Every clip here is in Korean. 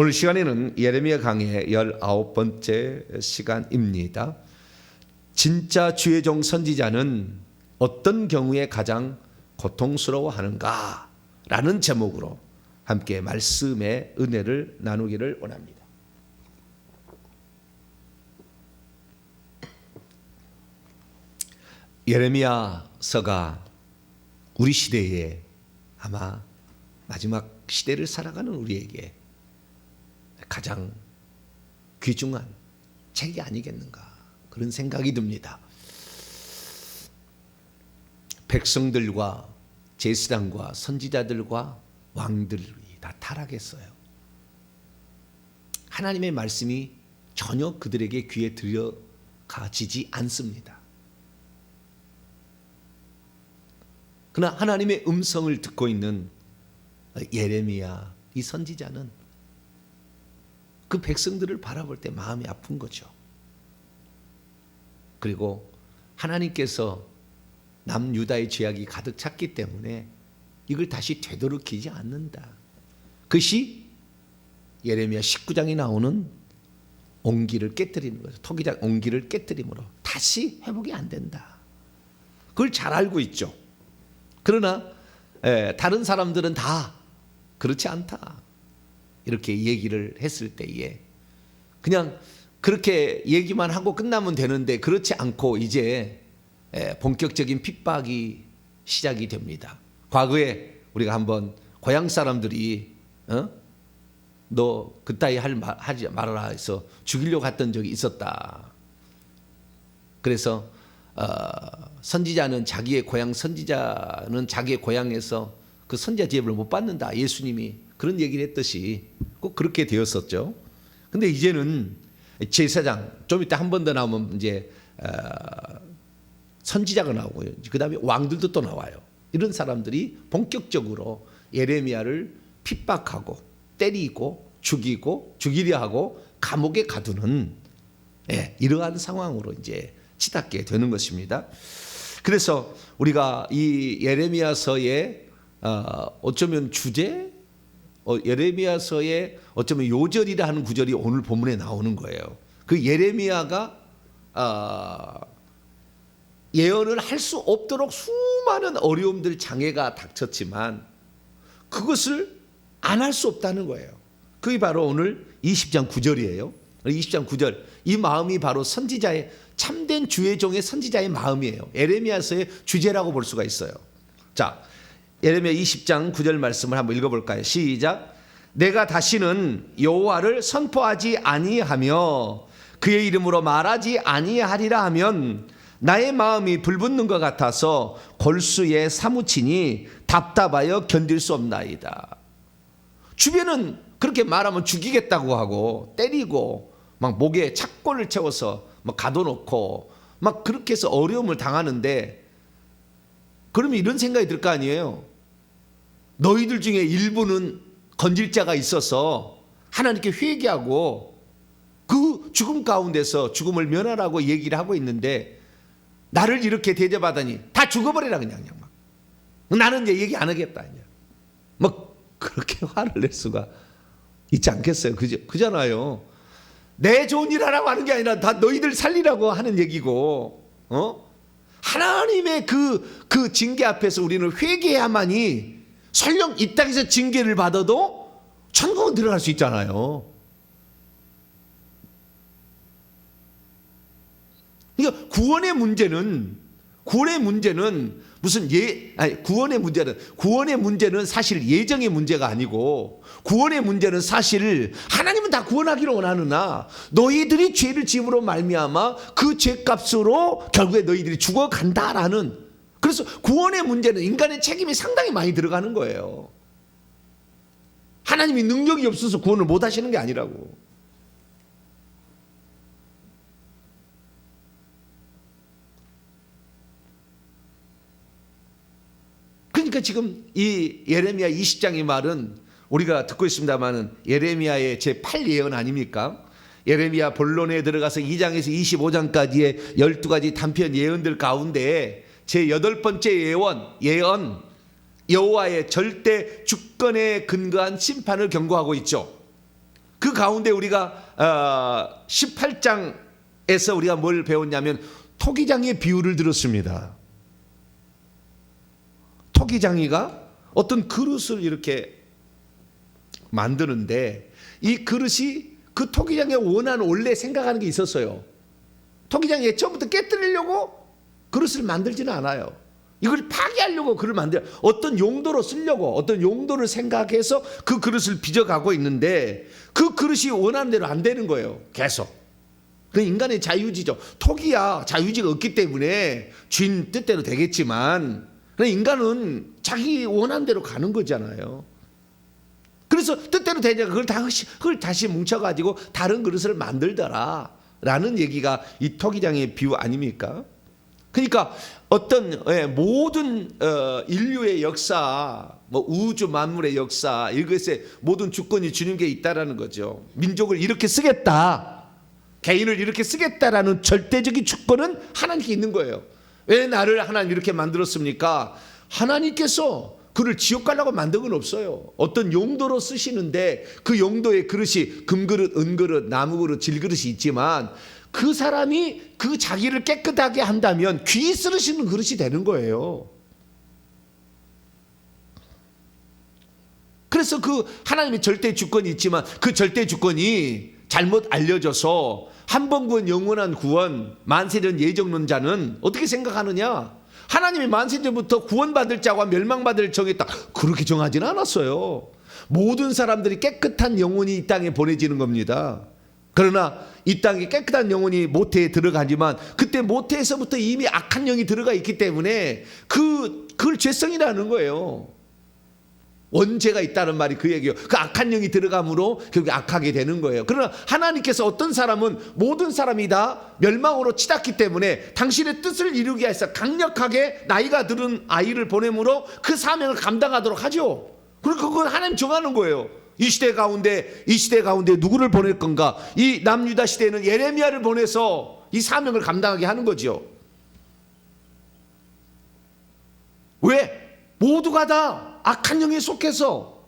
오늘 시간에는 예레미야 강의 19번째 시간입니다. 진짜 주의 종 선지자는 어떤 경우에 가장 고통스러워하는가? 라는 제목으로 함께 말씀의 은혜를 나누기를 원합니다. 예레미야서가 우리 시대에 아마 마지막 시대를 살아가는 우리에게 가장 귀중한 책이 아니겠는가 그런 생각이 듭니다. 백성들과 제사장과 선지자들과 왕들이 다 타락했어요. 하나님의 말씀이 전혀 그들에게 귀에 들어가지지 않습니다. 그러나 하나님의 음성을 듣고 있는 예레미야 이 선지자는 그 백성들을 바라볼 때 마음이 아픈 거죠. 그리고 하나님께서 남유다의 죄악이 가득 찼기 때문에 이걸 다시 되돌이키지 않는다. 그것이 예레미야 19장에 나오는 옹기를 깨뜨리는 거죠. 토기장 옹기를 깨뜨림으로 다시 회복이 안 된다. 그걸 잘 알고 있죠. 그러나 다른 사람들은 다 그렇지 않다. 이렇게 얘기를 했을 때에 그냥 그렇게 얘기만 하고 끝나면 되는데 그렇지 않고 이제 본격적인 핍박이 시작이 됩니다. 과거에 우리가 한번 고향 사람들이 너 그따위 하지 말아라 해서 죽이려고 했던 적이 있었다. 그래서 선지자는 자기의 고향에서 그 선지자 제법을 못 받는다. 예수님이 그런 얘기를 했듯이 꼭 그렇게 되었었죠. 근데 이제는 제사장 좀 이따 한 번 더 나오면 이제 선지자가 나오고요. 그 다음에 왕들도 또 나와요. 이런 사람들이 본격적으로 예레미야를 핍박하고 때리고 죽이고 죽이려 하고 감옥에 가두는 이러한 상황으로 이제 치닫게 되는 것입니다. 그래서 우리가 이 예레미야서의 어쩌면 주제, 예레미야서의 어쩌면 요절이라 하는 구절이 오늘 본문에 나오는 거예요. 그 예레미야가 예언을 할 수 없도록 수많은 어려움들, 장애가 닥쳤지만 그것을 안 할 수 없다는 거예요. 그게 바로 오늘 20장 9절이에요. 20장 9절. 이 마음이 바로 선지자의 참된 주의 종의 선지자의 마음이에요. 예레미야서의 주제라고 볼 수가 있어요. 자, 예레미야 20장 9절 말씀을 한번 읽어볼까요? 시작. 내가 다시는 여호와를 선포하지 아니하며 그의 이름으로 말하지 아니하리라 하면 나의 마음이 불붙는 것 같아서 골수에 사무치니 답답하여 견딜 수 없나이다. 주변은 그렇게 말하면 죽이겠다고 하고 때리고 막 목에 착골을 채워서 막 가둬놓고 막 그렇게 해서 어려움을 당하는데 그러면 이런 생각이 들 거 아니에요. 너희들 중에 일부는 건질 자가 있어서 하나님께 회개하고 그 죽음 가운데서 죽음을 면하라고 얘기를 하고 있는데 나를 이렇게 대접하다니 다 죽어버리라 그냥 막. 나는 이제 얘기 안 하겠다. 이제. 뭐 그렇게 화를 낼 수가 있지 않겠어요. 그잖아요. 내 좋은 일 하라고 하는 게 아니라 다 너희들 살리라고 하는 얘기고 하나님의 그 징계 앞에서 우리는 회개해야만이 설령 이 땅에서 징계를 받아도 천국은 들어갈 수 있잖아요. 그러니까 구원의 문제는 구원의 문제는 사실 예정의 문제가 아니고 구원의 문제는 사실 하나님은 다 구원하기를 원하느나 너희들이 죄를 지음으로 말미암아 그 죄값으로 결국에 너희들이 죽어간다라는, 그래서 구원의 문제는 인간의 책임이 상당히 많이 들어가는 거예요. 하나님이 능력이 없어서 구원을 못 하시는 게 아니라고. 그러니까 지금 이 예레미야 20장의 말은 우리가 듣고 있습니다만은 예레미야의 제8 예언 아닙니까? 예레미야 본론에 들어가서 2장에서 25장까지의 12가지 단편 예언들 가운데 제8번째 예언 여호와의 절대 주권에 근거한 심판을 경고하고 있죠. 그 가운데 우리가 18장에서 우리가 뭘 배웠냐면 토기장의 비유를 들었습니다. 토기장이가 어떤 그릇을 이렇게 만드는데 이 그릇이 그 토기장의 원하는 원래 생각하는 게 있었어요. 토기장이 처음부터 깨뜨리려고 그릇을 만들지는 않아요. 이걸 파괴하려고 그릇을 만들어 어떤 용도로 쓰려고 어떤 용도를 생각해서 그 그릇을 빚어가고 있는데 그 그릇이 원하는 대로 안 되는 거예요. 계속. 그 인간의 자유지죠. 토기야 자유지가 없기 때문에 주인 뜻대로 되겠지만 인간은 자기 원하는 대로 가는 거잖아요. 그래서 뜻대로 되냐 그걸 다시 뭉쳐가지고 다른 그릇을 만들더라 라는 얘기가 이 토기장의 비유 아닙니까? 그러니까 어떤 모든 인류의 역사, 뭐 우주 만물의 역사, 이것의 모든 주권이 주님께 있다라는 거죠. 민족을 이렇게 쓰겠다, 개인을 이렇게 쓰겠다라는 절대적인 주권은 하나님께 있는 거예요. 왜 나를 하나님 이렇게 만들었습니까? 하나님께서 그를 지옥 가려고 만든 건 없어요. 어떤 용도로 쓰시는데 그 용도의 그릇이 금그릇, 은그릇, 나무그릇, 질그릇이 있지만 그 사람이 그 자기를 깨끗하게 한다면 귀 쓰시는 그릇이 되는 거예요. 그래서 그 하나님의 절대 주권이 있지만 그 절대 주권이 잘못 알려져서 한 번 구원 영원한 구원 만세전 예정론 자는 어떻게 생각하느냐? 하나님이 만세전부터 구원받을 자와 멸망받을 정했다. 그렇게 정하지는 않았어요. 모든 사람들이 깨끗한 영혼이 이 땅에 보내지는 겁니다. 그러나 이 땅에 깨끗한 영혼이 모태에 들어가지만 그때 모태에서부터 이미 악한 영이 들어가 있기 때문에 그걸 죄성이라는 거예요. 원죄가 있다는 말이 그 얘기예요. 그 악한 영이 들어감으로 결국 악하게 되는 거예요. 그러나 하나님께서 어떤 사람은 모든 사람이 다 멸망으로 치닫기 때문에 당신의 뜻을 이루기 위해서 강력하게 나이가 들은 아이를 보내므로 그 사명을 감당하도록 하죠. 그리고 그건 하나님 정하는 거예요. 이 시대 가운데 누구를 보낼 건가? 이 남유다 시대에는 예레미야를 보내서 이 사명을 감당하게 하는 거죠. 왜? 모두가 다 악한 영에 속해서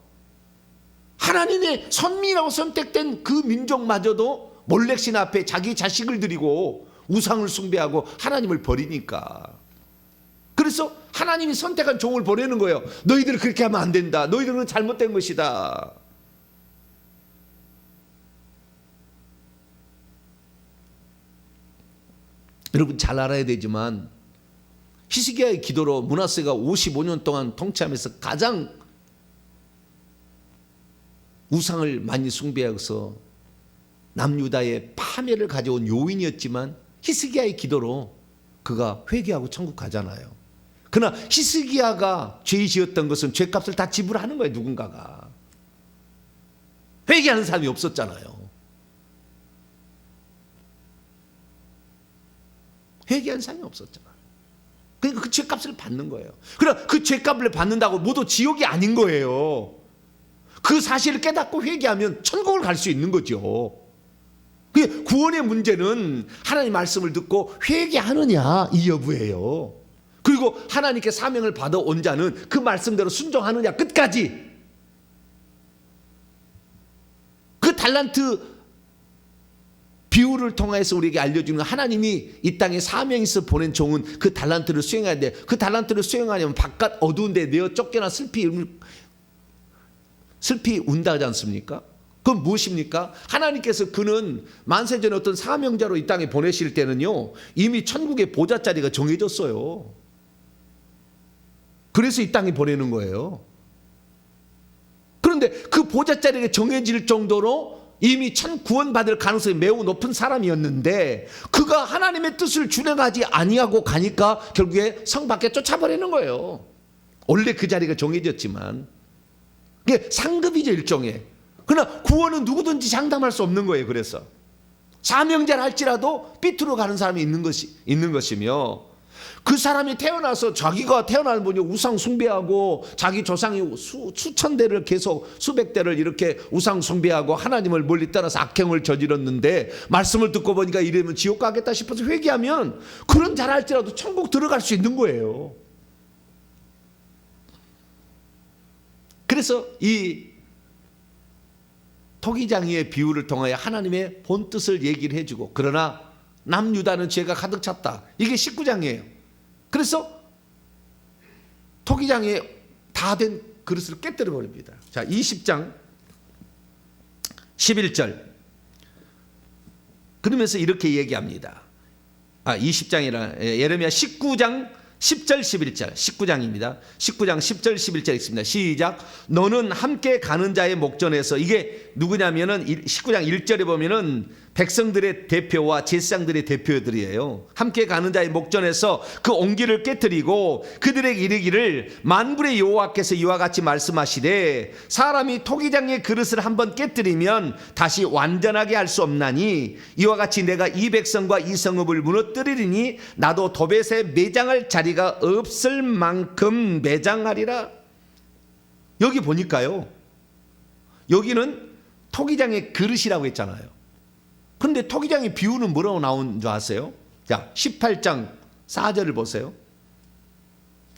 하나님의 선민이라고 선택된 그 민족마저도 몰렉신 앞에 자기 자식을 드리고 우상을 숭배하고 하나님을 버리니까. 그래서 하나님이 선택한 종을 보내는 거예요. 너희들 그렇게 하면 안 된다. 너희들은 잘못된 것이다. 여러분 잘 알아야 되지만 히스기야의 기도로 므낫세가 55년 동안 통치하면서 가장 우상을 많이 숭배해서 남유다의 파멸을 가져온 요인이었지만 히스기야의 기도로 그가 회개하고 천국 가잖아요. 그러나 히스기야가 죄 지었던 것은 죄값을 다 지불하는 거예요. 누군가가. 회개하는 사람이 없었잖아요. 회개한 사람이 없었잖아요. 그러니까 그 죄값을 받는 거예요. 그러나 그 죄값을 받는다고 모두 지옥이 아닌 거예요. 그 사실을 깨닫고 회개하면 천국을 갈 수 있는 거죠. 구원의 문제는 하나님 말씀을 듣고 회개하느냐 이 여부예요. 그리고 하나님께 사명을 받아온 자는 그 말씀대로 순종하느냐 끝까지. 그 달란트 비유를 통해서 우리에게 알려주는 하나님이 이 땅에 사명이 있어 보낸 종은 그 달란트를 수행해야 돼. 그 달란트를 수행하려면 바깥 어두운 데 내어 쫓겨나 슬피 운다 하지 않습니까? 그건 무엇입니까? 하나님께서 그는 만세전에 어떤 사명자로 이 땅에 보내실 때는요 이미 천국의 보좌 자리가 정해졌어요. 그래서 이 땅에 보내는 거예요. 그런데 그 보좌 자리가 정해질 정도로 이미 참 구원받을 가능성이 매우 높은 사람이었는데 그가 하나님의 뜻을 준행하지 아니하고 가니까 결국에 성 밖에 쫓아버리는 거예요. 원래 그 자리가 정해졌지만 이게 상급이죠 일종의. 그러나 구원은 누구든지 장담할 수 없는 거예요. 그래서 사명자를 할지라도 삐뚤어 가는 사람이 있는 것이며 그 사람이 태어나서 자기가 태어난 분이 우상 숭배하고 자기 조상이 수천 대를 계속 수백 대를 이렇게 우상 숭배하고 하나님을 멀리 떠나서 악행을 저질렀는데 말씀을 듣고 보니까 이러면 지옥 가겠다 싶어서 회개하면 그런 잘할지라도 천국 들어갈 수 있는 거예요. 그래서 이 토기장이의 비유를 통하여 하나님의 본뜻을 얘기를 해주고, 그러나 남유다는 죄가 가득 찼다. 이게 19장이에요. 그래서 토기장에 다 된 그릇을 깨뜨려 버립니다. 자, 20장 11절. 그러면서 이렇게 얘기합니다. 20장이라 예레미야 19장 10절 11절 19장입니다. 19장 10절 11절 있습니다. 시작. 너는 함께 가는 자의 목전에서, 이게 누구냐면은 19장 1절에 보면은 백성들의 대표와 제사장들의 대표들이에요. 함께 가는 자의 목전에서 그 옹기를 깨뜨리고 그들에게 이르기를, 만군의 여호와께서 이와 같이 말씀하시되 사람이 토기장의 그릇을 한번 깨뜨리면 다시 완전하게 할 수 없나니 이와 같이 내가 이 백성과 이 성읍을 무너뜨리리니 나도 도벳에 매장할 자리가 없을 만큼 매장하리라. 여기 보니까요, 여기는 토기장의 그릇이라고 했잖아요. 그런데 토기장의 비유는 뭐라고 나온 줄 아세요? 자, 18장 4절을 보세요.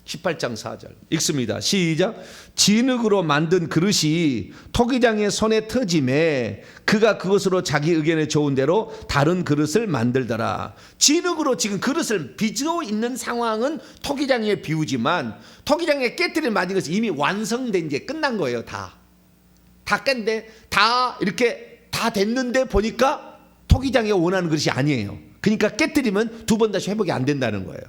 18장 4절 읽습니다. 시작. 진흙으로 만든 그릇이 토기장의 손에 터짐에 그가 그것으로 자기 의견에 좋은 대로 다른 그릇을 만들더라. 진흙으로 지금 그릇을 빚고 있는 상황은 토기장의 비유지만, 토기장에 깨뜨려 맞은 것이 이미 완성된, 이제 끝난 거예요. 다 깼는데, 다 이렇게 다 됐는데 보니까 토기장이 원하는 그릇이 아니에요. 그러니까 깨뜨리면 두 번 다시 회복이 안 된다는 거예요.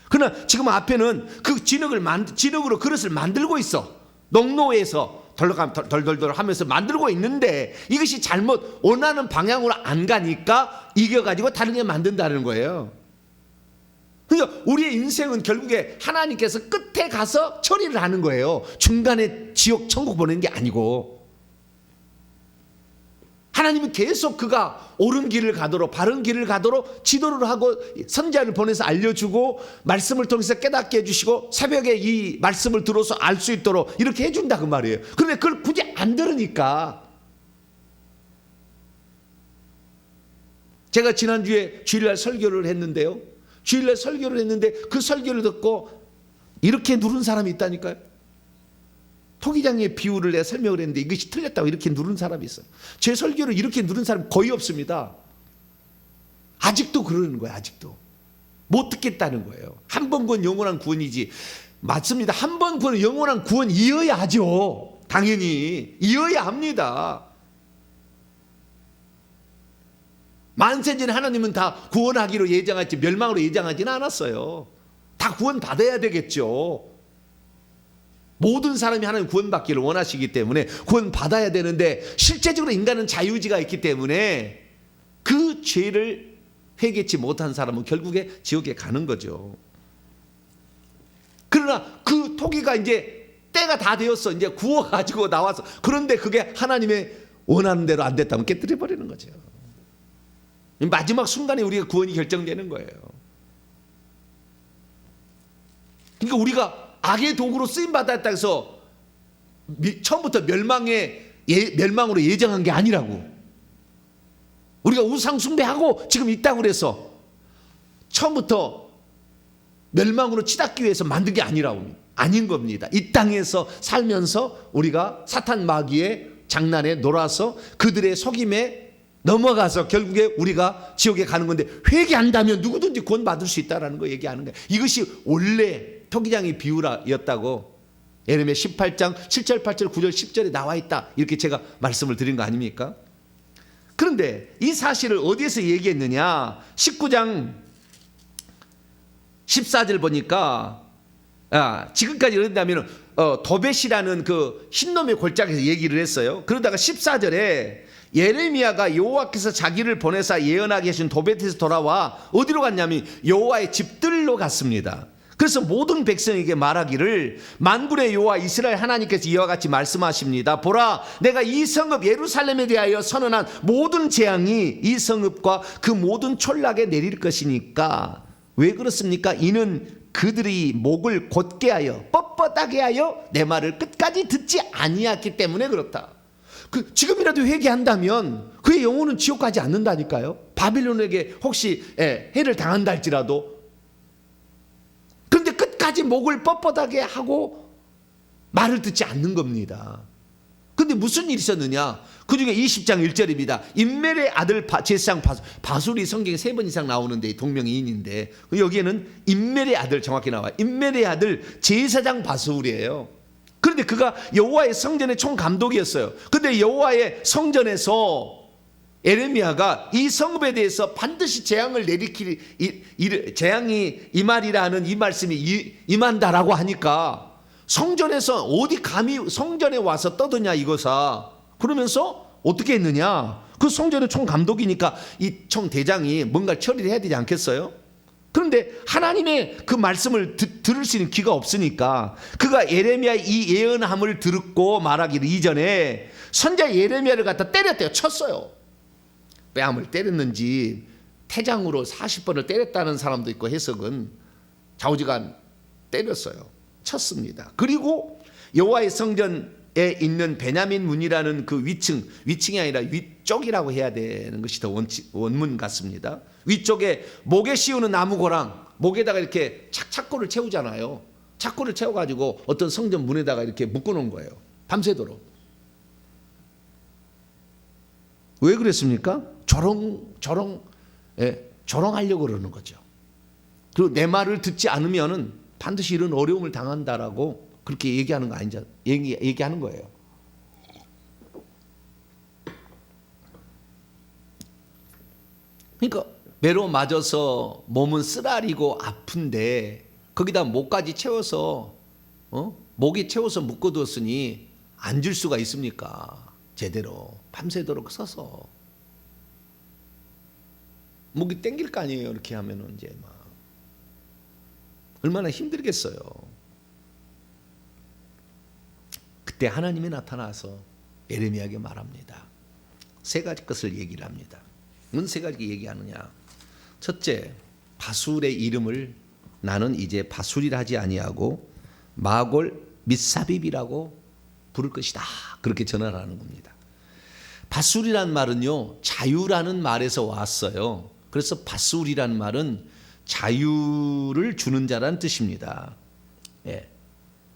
그러나 지금 앞에는 그 진흙으로 그릇을 만들고 있어. 농로에서 덜덜덜 하면서 만들고 있는데 이것이 잘못 원하는 방향으로 안 가니까 이겨가지고 다른 게 만든다는 거예요. 그러니까 우리의 인생은 결국에 하나님께서 끝에 가서 처리를 하는 거예요. 중간에 지옥 천국 보내는 게 아니고, 하나님은 계속 그가 옳은 길을 가도록, 바른 길을 가도록 지도를 하고 선지자를 보내서 알려주고 말씀을 통해서 깨닫게 해주시고 새벽에 이 말씀을 들어서 알 수 있도록 이렇게 해준다 그 말이에요. 그런데 그걸 굳이 안 들으니까, 제가 지난주에 주일날 설교를 했는데요, 주일날 설교를 했는데 그 설교를 듣고 이렇게 누른 사람이 있다니까요. 토기장의 비유를 내가 설명을 했는데 이것이 틀렸다고 이렇게 누른 사람이 있어요. 제 설교를 이렇게 누른 사람 거의 없습니다. 아직도 그러는 거예요. 아직도 못 듣겠다는 거예요. 한 번 구원 영원한 구원이지. 맞습니다. 한 번 구원 영원한 구원이어야 하죠. 당연히 이어야 합니다. 만세전에 하나님은 다 구원하기로 예정했지 멸망으로 예정하지는 않았어요. 다 구원 받아야 되겠죠. 모든 사람이 하나님 구원받기를 원하시기 때문에 구원 받아야 되는데, 실제적으로 인간은 자유의지가 있기 때문에 그 죄를 회개치 못한 사람은 결국에 지옥에 가는 거죠. 그러나 그 토기가 이제 때가 다 되었어. 이제 구워가지고 나와서, 그런데 그게 하나님의 원하는 대로 안 됐다면 깨뜨려 버리는 거죠. 마지막 순간에 우리가 구원이 결정되는 거예요. 그러니까 우리가 악의 도구로 쓰임받았다 해서 처음부터 멸망으로 예정한 게 아니라고. 우리가 우상 숭배하고 지금 있다고 그래서 처음부터 멸망으로 치닫기 위해서 만든 게 아니라고. 아닌 겁니다. 이 땅에서 살면서 우리가 사탄 마귀의 장난에 놀아서 그들의 속임에 넘어가서 결국에 우리가 지옥에 가는 건데, 회개한다면 누구든지 구원 받을 수 있다는 거 얘기하는 거예요. 이것이 원래 토기장의 비유였다고 예레미야 18장 7절 8절 9절 10절에 나와 있다, 이렇게 제가 말씀을 드린 거 아닙니까? 그런데 이 사실을 어디에서 얘기했느냐, 19장 14절 보니까 지금까지 그런다면 도벳이라는 그 흰놈의 골짜기에서 얘기를 했어요. 그러다가 14절에 예레미야가 여호와께서 자기를 보내사 예언하게 하신 도벳에서 돌아와 어디로 갔냐면 여호와의 집들로 갔습니다. 그래서 모든 백성에게 말하기를, 만군의 여호와 이스라엘 하나님께서 이와 같이 말씀하십니다. 보라, 내가 이 성읍 예루살렘에 대하여 선언한 모든 재앙이 이 성읍과 그 모든 촌락에 내릴 것이니까. 왜 그렇습니까? 이는 그들이 목을 곧게 하여 뻣뻣하게 하여 내 말을 끝까지 듣지 아니했기 때문에 그렇다. 지금이라도 회개한다면 그의 영혼은 지옥 가지 않는다니까요. 바빌론에게 혹시 해를 당한다 할지라도. 그런데 끝까지 목을 뻣뻣하게 하고 말을 듣지 않는 겁니다. 근데 무슨 일이 있었느냐? 그 중에 20장 1절입니다. 임멜의 아들 제사장 바술이 성경에 3번 이상 나오는데 동명이인인데 여기에는 임멜의 아들 정확히 나와요. 임멜의 아들 제사장 바술이에요. 그런데 그가 여호와의 성전의 총감독이었어요. 그런데 여호와의 성전에서 에레미야가 이 성읍에 대해서 반드시 재앙을 내리킬 재앙이 임하리라는 이 말씀이 임한다라고 하니까 성전에서 어디 감히 성전에 와서 떠드냐 이거사. 그러면서 어떻게 했느냐? 그 성전의 총감독이니까 이 총대장이 뭔가 처리를 해야 되지 않겠어요? 그런데 하나님의 그 말씀을 들을 수 있는 귀가 없으니까 그가 예레미야의 이 예언함을 듣고 말하기를 이전에 선자 예레미야를 갖다 때렸대요. 쳤어요. 뺨을 때렸는지 태장으로 40번을 때렸다는 사람도 있고 해석은 좌우지간 때렸어요. 쳤습니다. 그리고 여호와의 성전에 있는 베냐민 문이라는 그 위층이 아니라 위쪽이라고 해야 되는 것이 더 원문 같습니다. 위쪽에 목에 씌우는 나무 고랑, 목에다가 이렇게 착고를 채우잖아요. 착고를 채워가지고 어떤 성전 문에다가 이렇게 묶어놓은 거예요. 밤새도록. 왜 그랬습니까? 조롱하려고 그러는 거죠. 그리고 내 말을 듣지 않으면은 반드시 이런 어려움을 당한다라고 그렇게 얘기하는 거 아니죠? 얘기하는 거예요. 그러니까 매로 맞아서 몸은 쓰라리고 아픈데 거기다 목까지 채워서 목에 채워서 묶어두었으니 앉을 수가 있습니까? 제대로 밤새도록 서서 목이 땡길 거 아니에요. 이렇게 하면은 이제 막 얼마나 힘들겠어요. 그때 하나님이 나타나서 예레미야에게 말합니다. 3가지 것을 얘기를 합니다. 무슨 3가지 얘기하느냐? 첫째, 바술의 이름을 나는 이제 바술이라 하지 아니하고 마골 밋사빕이라고 부를 것이다. 그렇게 전화를 하는 겁니다. 바술이란 말은요, 자유라는 말에서 왔어요. 그래서 바술이란 말은 자유를 주는 자라는 뜻입니다. 예.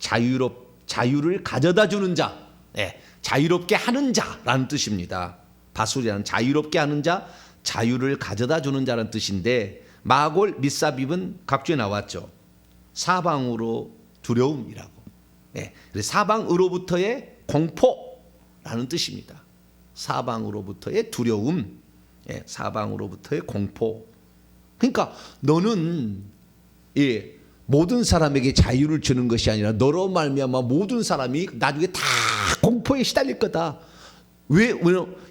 자유를 가져다 주는 자, 예. 자유롭게 하는 자라는 뜻입니다. 바술이란 자유롭게 하는 자, 자유를 가져다 주는 자라는 뜻인데 마골 밋사빕은 각주에 나왔죠. 사방으로 두려움이라고. 예. 사방으로부터의 공포라는 뜻입니다. 사방으로부터의 두려움, 예. 사방으로부터의 공포. 그러니까 너는 모든 사람에게 자유를 주는 것이 아니라 너로 말미암아 모든 사람이 나중에 다 공포에 시달릴 거다. 왜?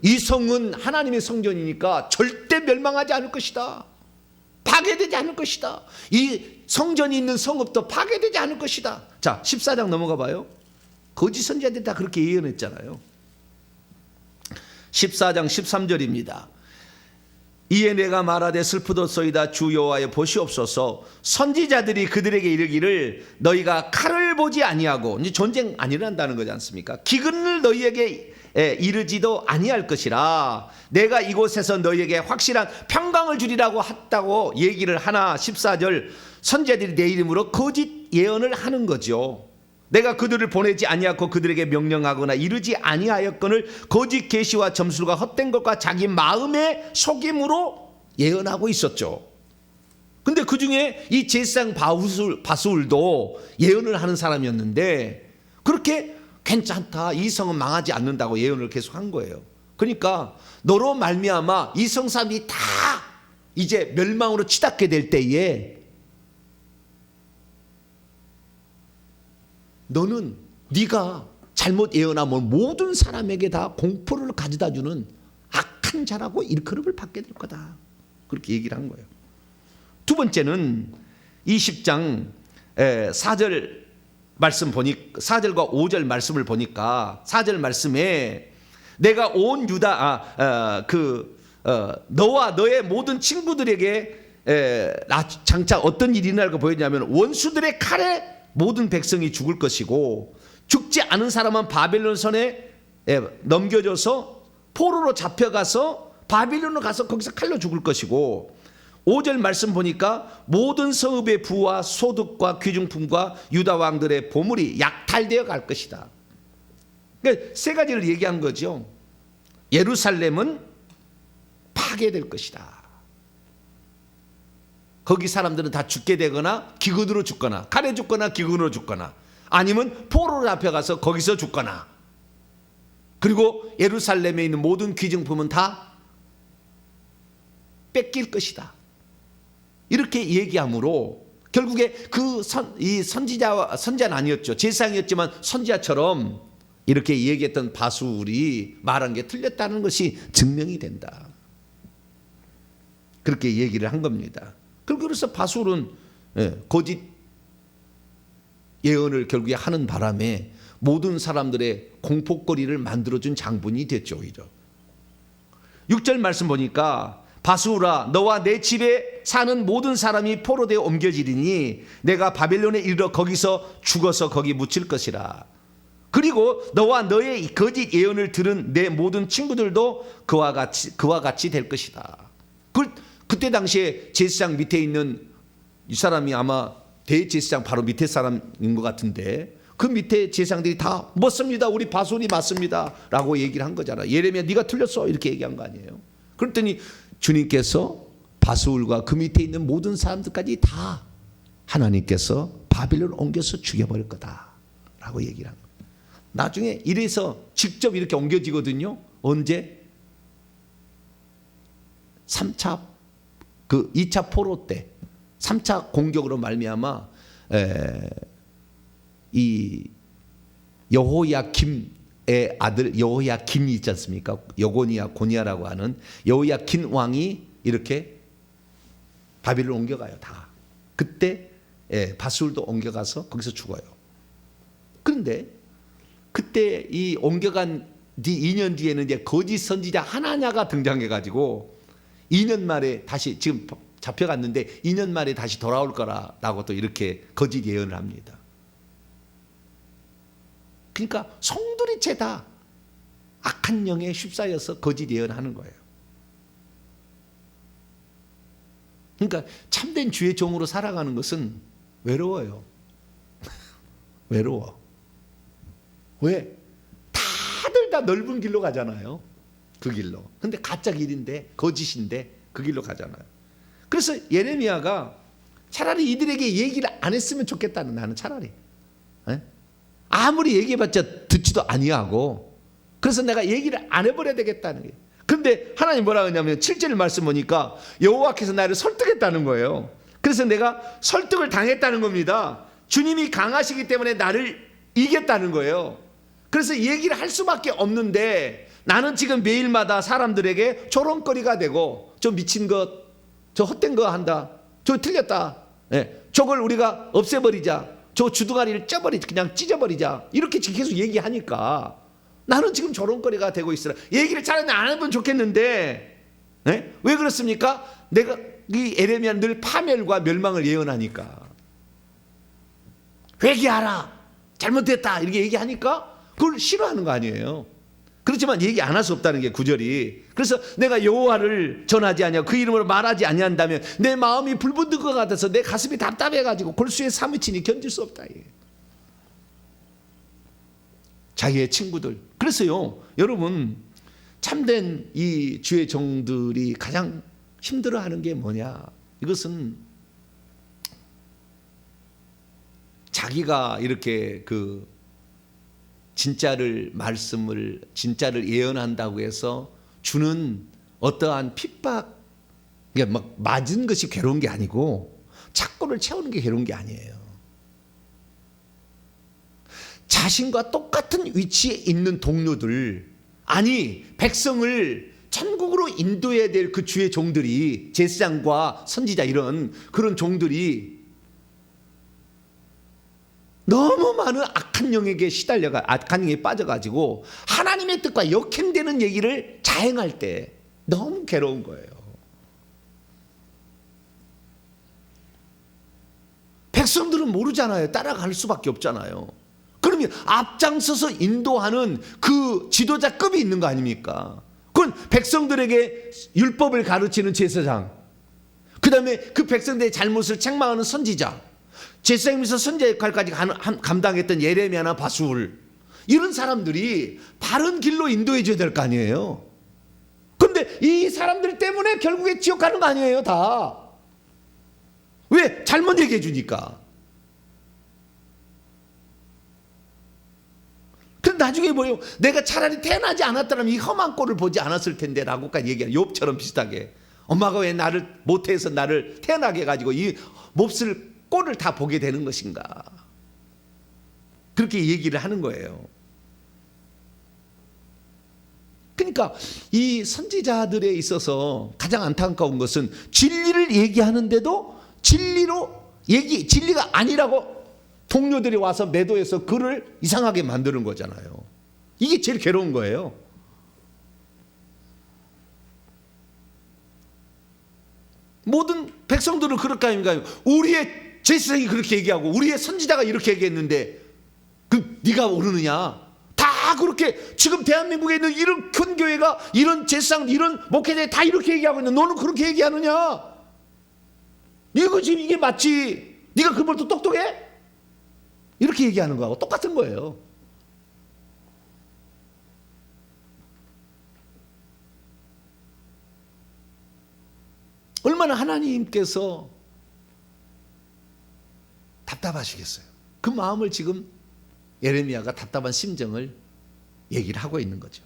이 성은 하나님의 성전이니까 절대 멸망하지 않을 것이다. 파괴되지 않을 것이다. 이 성전이 있는 성읍도 파괴되지 않을 것이다. 자, 14장 넘어가 봐요. 거짓 선지자들이 다 그렇게 예언했잖아요. 14장 13절입니다. 이에 내가 말하되 슬프도소이다 주 여호와여 보시옵소서. 선지자들이 그들에게 이르기를 너희가 칼을 보지 아니하고, 이제 전쟁 안 일어난다는 거지 않습니까? 기근을 너희에게 이르지도 아니할 것이라 내가 이곳에서 너희에게 확실한 평강을 주리라고 했다고 얘기를 하나. 14절 선지자들이 내 이름으로 거짓 예언을 하는 거죠. 내가 그들을 보내지 아니하고 그들에게 명령하거나 이르지 아니하였거늘 거짓 계시와 점술과 헛된 것과 자기 마음의 속임으로 예언하고 있었죠. 근데 그 중에 이 제사장 바술도 예언을 하는 사람이었는데 그렇게 괜찮다, 이 성은 망하지 않는다고 예언을 계속 한 거예요. 그러니까 너로 말미암아 이 성 사람이 다 이제 멸망으로 치닫게 될 때에 너는 네가 잘못 예언하면 모든 사람에게 다 공포를 가져다 주는 악한 자라고 일컬음을 받게 될 거다. 그렇게 얘기를 한 거예요. 두 번째는 20장 4절 말씀 4절과 5절 말씀을 보니까 4절 말씀에 내가 온 유다 너와 너의 모든 친구들에게 장차 어떤 일이 일어날까 보였냐면 원수들의 칼에 모든 백성이 죽을 것이고 죽지 않은 사람은 바벨론 손에 넘겨져서 포로로 잡혀가서 바벨론으로 가서 거기서 칼로 죽을 것이고 5절 말씀 보니까 모든 성읍의 부와 소득과 귀중품과 유다 왕들의 보물이 약탈되어 갈 것이다. 그러니까 세 가지를 얘기한 거죠. 예루살렘은 파괴될 것이다. 거기 사람들은 다 죽게 되거나 기근으로 죽거나 칼에 죽거나 기근으로 죽거나 아니면 포로로 잡혀가서 거기서 죽거나, 그리고 예루살렘에 있는 모든 귀정품은 다 뺏길 것이다. 이렇게 얘기하므로 결국에 이 선지자는 아니었죠. 제사장이었지만 선지자처럼 이렇게 얘기했던 바술이 말한 게 틀렸다는 것이 증명이 된다. 그렇게 얘기를 한 겁니다. 그래서 바술은 거짓 예언을 결국에 하는 바람에 모든 사람들의 공포거리를 만들어준 장본이 됐죠. 오히려 6절 말씀 보니까 바수라 너와 내 집에 사는 모든 사람이 포로되어 옮겨지리니 내가 바벨론에 이르러 거기서 죽어서 거기 묻힐 것이라. 그리고 너와 너의 거짓 예언을 들은 내 모든 친구들도 그와 같이 될 것이다. 그때 당시에 제사장 밑에 있는 이 사람이 아마 대제사장 바로 밑에 사람인 것 같은데, 그 밑에 제사장들이 다 맞습니다, 우리 바술이 맞습니다 라고 얘기를 한 거잖아. 예레미야 네가 틀렸어 이렇게 얘기한 거 아니에요. 그랬더니 주님께서 바술과 그 밑에 있는 모든 사람들까지 다 하나님께서 바벨론을 옮겨서 죽여버릴 거다 라고 얘기를 한 거예요. 나중에 이래서 직접 이렇게 옮겨지거든요. 언제? 3차 2차 포로 때 3차 공격으로 말미암아 이 여호야김의 아들 여호야김이 있지 않습니까? 여고니야 고니야라고 하는 여호야김 왕이 이렇게 바빌론 옮겨가요. 다. 그때 바술도 옮겨가서 거기서 죽어요. 그런데 그때 이 옮겨간 뒤 2년 뒤에는 이제 거짓 선지자 하나냐가 등장해가지고 2년 만에 다시, 지금 잡혀갔는데 2년 만에 다시 돌아올 거라고 또 이렇게 거짓 예언을 합니다. 그러니까 성들이 죄다 악한 영에 휩싸여서 거짓 예언하는 거예요. 그러니까 참된 주의 종으로 살아가는 것은 외로워요. 외로워. 왜? 다들 다 넓은 길로 가잖아요. 그 길로. 근데 가짜 길인데, 거짓인데 그 길로 가잖아요. 그래서 예레미야가 차라리 이들에게 얘기를 안 했으면 좋겠다는, 나는 차라리 아무리 얘기해봤자 듣지도 아니하고, 그래서 내가 얘기를 안 해버려야 되겠다는 게. 근데 하나님 뭐라 하냐면 7절 말씀 보니까 여호와께서 나를 설득했다는 거예요. 그래서 내가 설득을 당했다는 겁니다. 주님이 강하시기 때문에 나를 이겼다는 거예요. 그래서 얘기를 할 수밖에 없는데 나는 지금 매일마다 사람들에게 조롱거리가 되고, 저 미친 것, 저 헛된 거 한다, 저 틀렸다, 저걸 우리가 없애버리자, 저 주둥아리를 그냥 찢어버리자, 이렇게 계속 얘기하니까 나는 지금 조롱거리가 되고 있으라. 얘기를 차라리 안 하면 좋겠는데, 왜 그렇습니까? 내가 이 예레미야는 늘 파멸과 멸망을 예언하니까, 회개하라, 잘못됐다 이렇게 얘기하니까 그걸 싫어하는 거 아니에요. 그렇지만 얘기 안 할 수 없다는 게 9절이. 그래서 내가 여호와를 전하지 아니하고 그 이름으로 말하지 아니한다면 내 마음이 불붙는 것 같아서 내 가슴이 답답해가지고 골수에 사무치니 견딜 수 없다. 자기의 친구들. 그래서요, 여러분, 참된 이 주의 종들이 가장 힘들어하는 게 뭐냐? 이것은 자기가 이렇게 진짜를 예언한다고 해서 주는 어떠한 핍박, 그러니까 막 맞은 것이 괴로운 게 아니고 착고를 채우는 게 괴로운 게 아니에요. 자신과 똑같은 위치에 있는 동료들, 아니 백성을 천국으로 인도해야 될 그 주의 종들이, 제사장과 선지자 이런 그런 종들이 너무 많은 악한 영에게 악한 영에 빠져가지고 하나님의 뜻과 역행되는 얘기를 자행할 때 너무 괴로운 거예요. 백성들은 모르잖아요. 따라갈 수밖에 없잖아요. 그러면 앞장서서 인도하는 그 지도자급이 있는 거 아닙니까? 그건 백성들에게 율법을 가르치는 제사장, 그 다음에 그 백성들의 잘못을 책망하는 선지자, 제사장에서 선지자 역할까지 감당했던 예레미야나 바술, 이런 사람들이 바른 길로 인도해 줘야 될 거 아니에요. 근데 이 사람들 때문에 결국에 지옥 가는 거 아니에요, 다. 왜? 잘못 얘기해 주니까. 근데 나중에 뭐예요? 내가 차라리 태어나지 않았더라면 이 험한 꼴을 보지 않았을 텐데 라고까지 얘기해요. 욥처럼 비슷하게. 엄마가 왜 나를 못해서 나를 태어나게 해가지고 이 몹쓸 꼴을 다 보게 되는 것인가. 그렇게 얘기를 하는 거예요. 그러니까 이 선지자들에 있어서 가장 안타까운 것은 진리를 얘기하는데도 진리가 아니라고 동료들이 와서 매도해서 그를 이상하게 만드는 거잖아요. 이게 제일 괴로운 거예요. 모든 백성들은 그럴까 아닙니까? 우리의 제사장이 그렇게 얘기하고 우리의 선지자가 이렇게 얘기했는데 그 네가 모르느냐? 다 그렇게 지금 대한민국에 있는 이런 큰 교회가 이런 제사장 이런 목회자들이 다 이렇게 얘기하고 있는데 너는 그렇게 얘기하느냐? 이거 지금 이게 맞지? 네가 그보다 똑똑해? 이렇게 얘기하는 거하고 똑같은 거예요. 얼마나 하나님께서 답답하시겠어요. 그 마음을 지금 예레미야가 답답한 심정을 얘기를 하고 있는 거죠.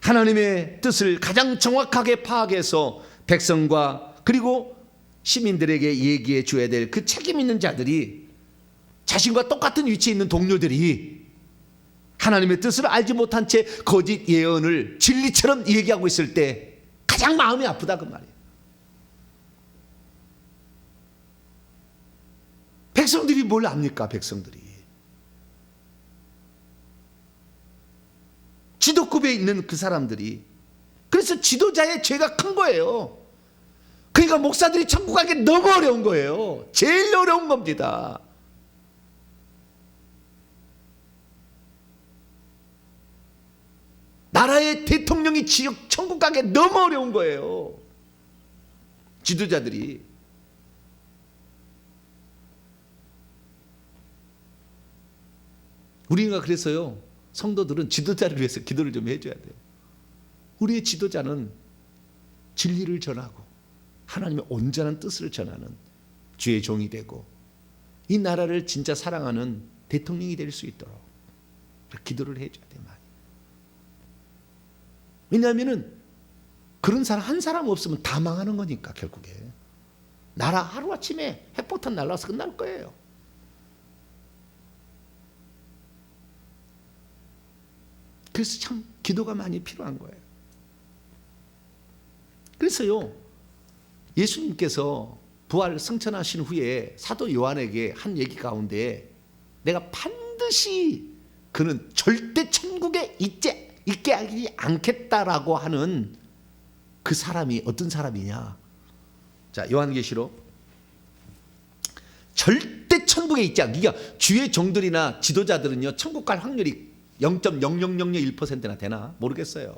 하나님의 뜻을 가장 정확하게 파악해서 백성과 그리고 시민들에게 얘기해 줘야 될 그 책임 있는 자들이 자신과 똑같은 위치에 있는 동료들이 하나님의 뜻을 알지 못한 채 거짓 예언을 진리처럼 얘기하고 있을 때 가장 마음이 아프다 그 말이에요. 백성들이 뭘 압니까? 백성들이 지도급에 있는 그 사람들이. 그래서 지도자의 죄가 큰 거예요. 그러니까 목사들이 천국 가기 너무 어려운 거예요. 제일 어려운 겁니다. 나라의 대통령이 천국 가기 너무 어려운 거예요. 지도자들이. 우리가 그래서요, 성도들은 지도자를 위해서 기도를 좀 해줘야 돼요. 우리의 지도자는 진리를 전하고 하나님의 온전한 뜻을 전하는 주의 종이 되고 이 나라를 진짜 사랑하는 대통령이 될 수 있도록 기도를 해줘야 돼요. 왜냐하면 그런 사람 한 사람 없으면 다 망하는 거니까. 결국에 나라 하루아침에 핵폭탄 날라와서 끝날 거예요. 그래서 참 기도가 많이 필요한 거예요. 그래서요, 예수님께서 부활 승천하신 후에 사도 요한에게 한 얘기 가운데 내가 반드시 그는 절대 천국에 있게 하지 않겠다라고 하는 그 사람이 어떤 사람이냐. 자, 요한계시록 절대 천국에 있지 않게. 그러니까 주의 종들이나 지도자들은요, 천국 갈 확률이 0.00001%나 되나 모르겠어요.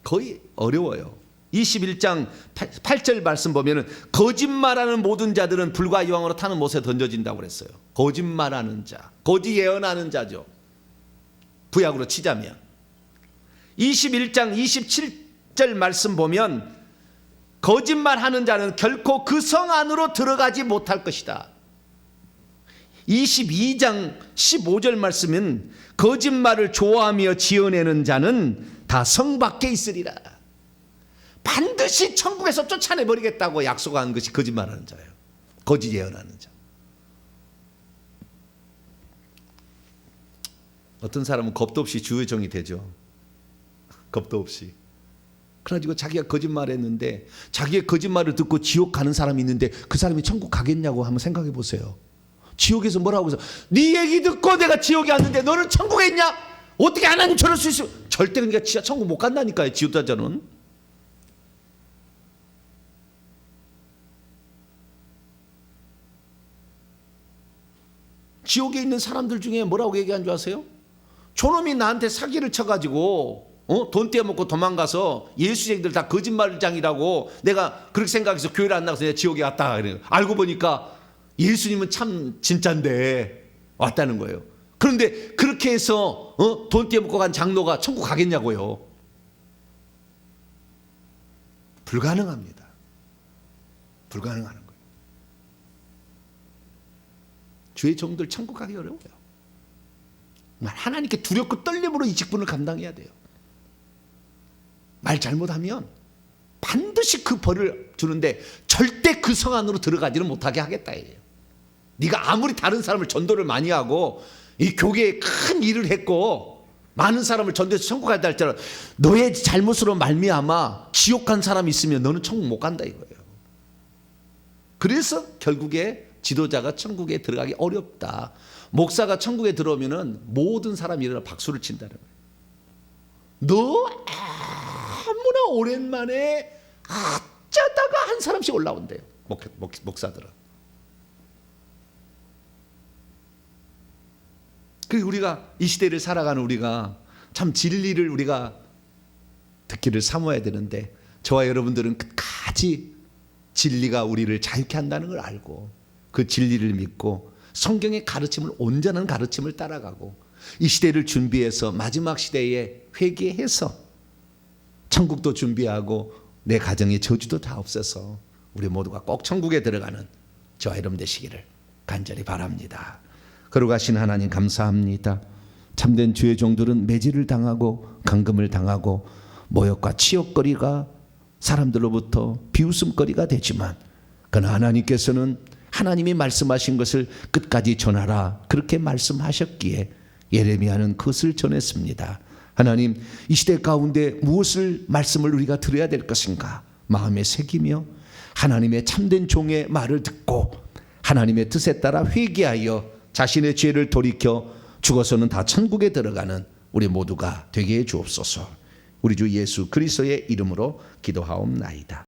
거의 어려워요. 21장 8절 말씀 보면은 거짓말하는 모든 자들은 불과 유황으로 타는 못에 던져진다고 그랬어요. 거짓말하는 자, 거짓 예언하는 자죠. 구약으로 치자면 21장 27절 말씀 보면 거짓말하는 자는 결코 그 성 안으로 들어가지 못할 것이다. 22장 15절 말씀은 거짓말을 좋아하며 지어내는 자는 다 성 밖에 있으리라. 반드시 천국에서 쫓아내버리겠다고 약속한 것이 거짓말하는 자예요. 거짓 예언하는 자. 어떤 사람은 겁도 없이 주의 종이 되죠. 겁도 없이. 그래가지고 자기가 거짓말했는데 자기의 거짓말을 듣고 지옥 가는 사람이 있는데 그 사람이 천국 가겠냐고 한번 생각해 보세요. 지옥에서 뭐라고 해서 네 얘기 듣고 내가 지옥에 왔는데 너는 천국에 있냐? 어떻게 하나님 저럴 수 있어? 절대 그러니까 진짜 천국 못 간다니까요. 지도자는. 지옥에 있는 사람들 중에 뭐라고 얘기한 줄 아세요? 저놈이 나한테 사기를 쳐가지고 돈 떼어먹고 도망가서 예수쟁이들 다 거짓말장이라고 내가 그렇게 생각해서 교회를 안 나가서 내가 지옥에 갔다. 알고 보니까 예수님은 참 진짠데 왔다는 거예요. 그런데 그렇게 해서 돈 떼먹고 간 장로가 천국 가겠냐고요. 불가능합니다. 불가능하는 거예요. 주의 종들 천국 가기 어려워요. 하나님께 두렵고 떨림으로 이 직분을 감당해야 돼요. 말 잘못하면 반드시 그 벌을 주는데 절대 그 성 안으로 들어가지는 못하게 하겠다 이래요. 네가 아무리 다른 사람을 전도를 많이 하고 이 교계에 큰 일을 했고 많은 사람을 전도해서 천국 간다 할지라도 너의 잘못으로 말미암아 지옥 간 사람이 있으면 너는 천국 못 간다 이거예요. 그래서 결국에 지도자가 천국에 들어가기 어렵다. 목사가 천국에 들어오면은 모든 사람이 일어나 박수를 친다는 거예요. 너 아무나 오랜만에 어쩌다가 한 사람씩 올라온대요. 목사들은. 그리고 우리가 이 시대를 살아가는 우리가 참 진리를 우리가 듣기를 사모해야 되는데 저와 여러분들은 끝까지 진리가 우리를 자유케 한다는 걸 알고 그 진리를 믿고 성경의 가르침을 온전한 가르침을 따라가고 이 시대를 준비해서 마지막 시대에 회개해서 천국도 준비하고 내 가정의 저주도 다 없애서 우리 모두가 꼭 천국에 들어가는 저와 여러분 되시기를 간절히 바랍니다. 거룩하신 하나님 감사합니다. 참된 주의 종들은 매질을 당하고 감금을 당하고 모욕과 치욕거리가 사람들로부터 비웃음거리가 되지만 그러나 하나님께서는 하나님이 말씀하신 것을 끝까지 전하라 그렇게 말씀하셨기에 예레미야는 그것을 전했습니다. 하나님 이 시대 가운데 무엇을 말씀을 우리가 들어야 될 것인가 마음에 새기며 하나님의 참된 종의 말을 듣고 하나님의 뜻에 따라 회개하여 자신의 죄를 돌이켜 죽어서는 다 천국에 들어가는 우리 모두가 되게 해 주옵소서. 우리 주 예수 그리스도의 이름으로 기도하옵나이다.